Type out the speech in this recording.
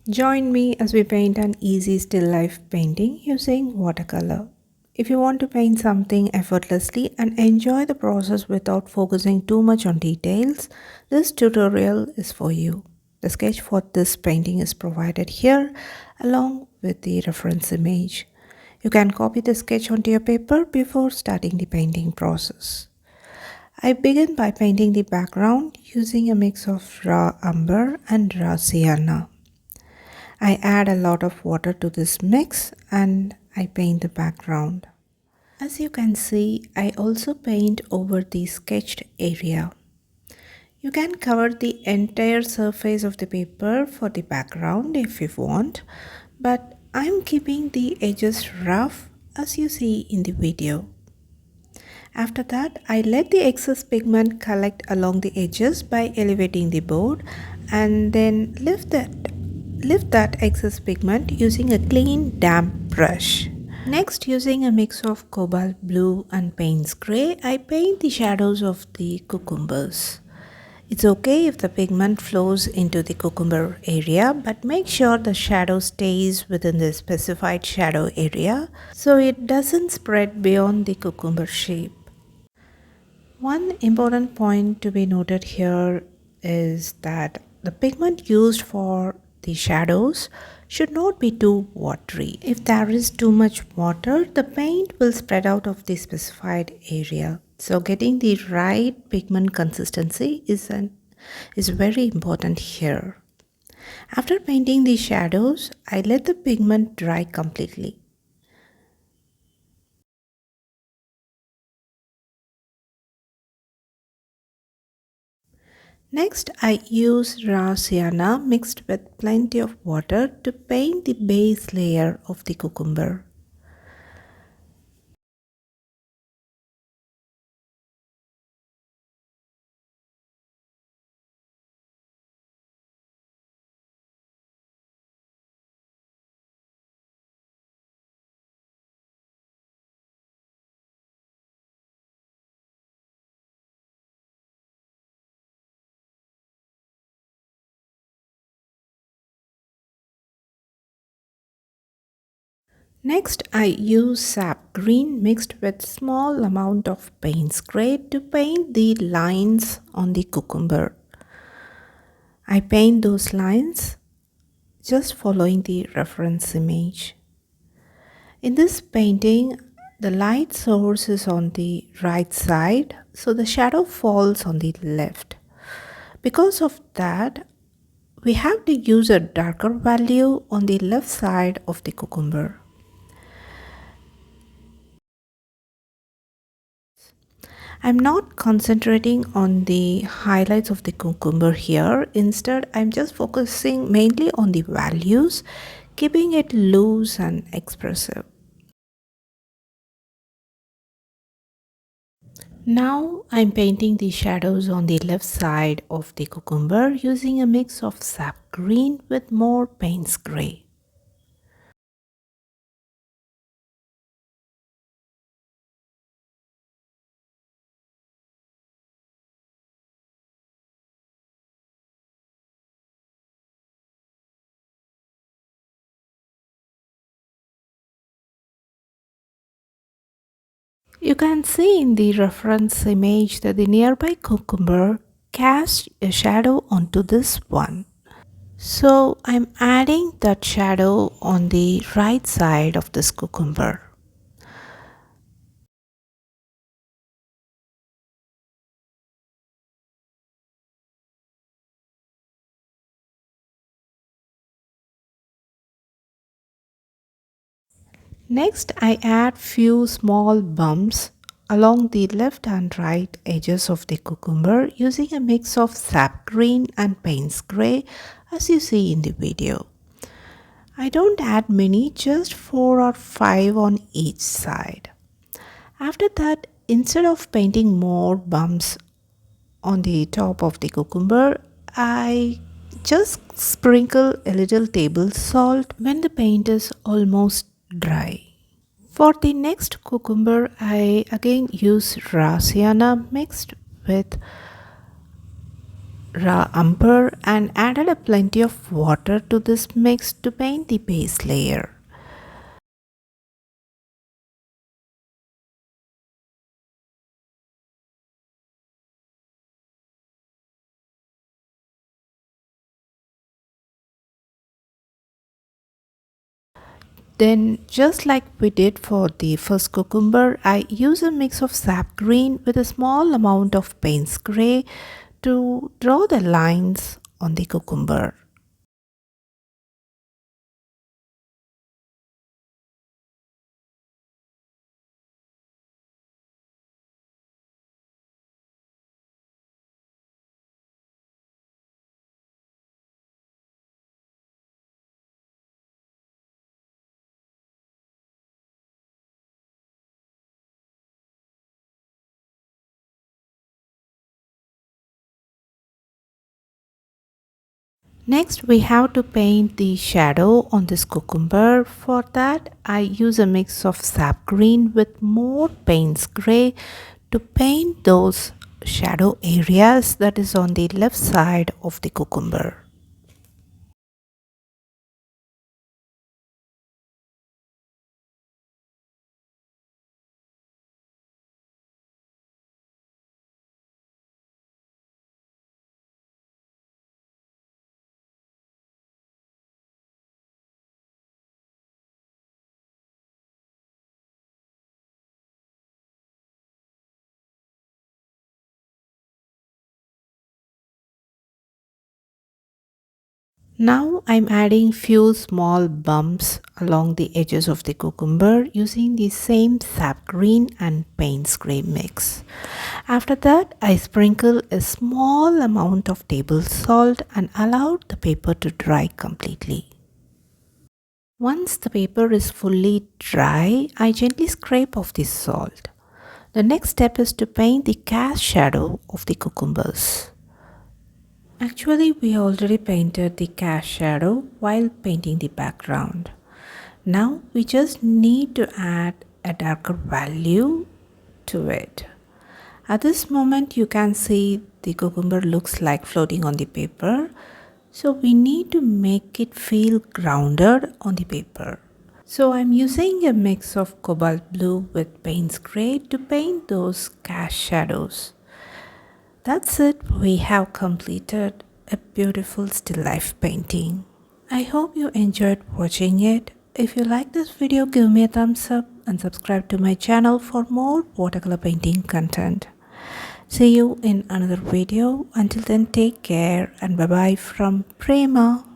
Join me as we paint an easy still life painting using watercolor. If you want to paint something effortlessly and enjoy the process without focusing too much on details, this tutorial is for you. The sketch for this painting is provided here along with the reference image. You can copy the sketch onto your paper before starting the painting process. I begin by painting the background using a mix of raw umber and raw sienna. I add a lot of water to this mix and I paint the background. As you can see, I also paint over the sketched area. You can cover the entire surface of the paper for the background if you want, but I'm keeping the edges rough as you see in the video. After that, I let the excess pigment collect along the edges by elevating the board and then lift that excess pigment using a clean damp brush. Next, using a mix of cobalt blue and Payne's grey, I paint the shadows of the cucumbers. It's okay if the pigment flows into the cucumber area, but make sure the shadow stays within the specified shadow area so it doesn't spread beyond the cucumber shape. One important point to be noted here is that the pigment used for the shadows should not be too watery. If there is too much water, the paint will spread out of the specified area. So getting the right pigment consistency is very important here. After painting the shadows, I let the pigment dry completely. Next, I use raw sienna mixed with plenty of water to paint the base layer of the cucumber. Next, I use sap green mixed with small amount of Payne's grey to paint the lines on the cucumber. I paint those lines just following the reference image. In this painting, the light source is on the right side, so the shadow falls on the left. Because of that, we have to use a darker value on the left side of the cucumber. I'm not concentrating on the highlights of the cucumber here. Instead, I'm just focusing mainly on the values, keeping it loose and expressive. Now I'm painting the shadows on the left side of the cucumber using a mix of sap green with more Payne's grey. You can see in the reference image that the nearby cucumber casts a shadow onto this one. So I'm adding that shadow on the right side of this cucumber. Next, I add few small bumps along the left and right edges of the cucumber using a mix of sap green and Payne's grey as you see in the video. I don't add many, just 4 or 5 on each side. After that, instead of painting more bumps on the top of the cucumber, I just sprinkle a little table salt when the paint is almost dry. For the next cucumber, I again use raw sienna mixed with raw umber and added a plenty of water to this mix to paint the base layer. Then, just like we did for the first cucumber, I use a mix of sap green with a small amount of Payne's grey to draw the lines on the cucumber. Next, we have to paint the shadow on this cucumber. For that, I use a mix of sap green with more Payne's grey to paint those shadow areas that is on the left side of the cucumber. Now I'm adding few small bumps along the edges of the cucumber using the same sap green and Payne's grey mix. After that, I sprinkle a small amount of table salt and allow the paper to dry completely. Once the paper is fully dry, I gently scrape off the salt. The next step is to paint the cast shadow of the cucumbers. Actually, we already painted the cast shadow while painting the background. Now we just need to add a darker value to it. At this moment, you can see the cucumber looks like floating on the paper. So we need to make it feel grounded on the paper. So I'm using a mix of cobalt blue with Payne's grey to paint those cast shadows. That's it, we have completed a beautiful still life painting. I hope you enjoyed watching it. If you like this video, give me a thumbs up and subscribe to my channel for more watercolor painting content. See you in another video. Until then, take care and bye bye from Prema.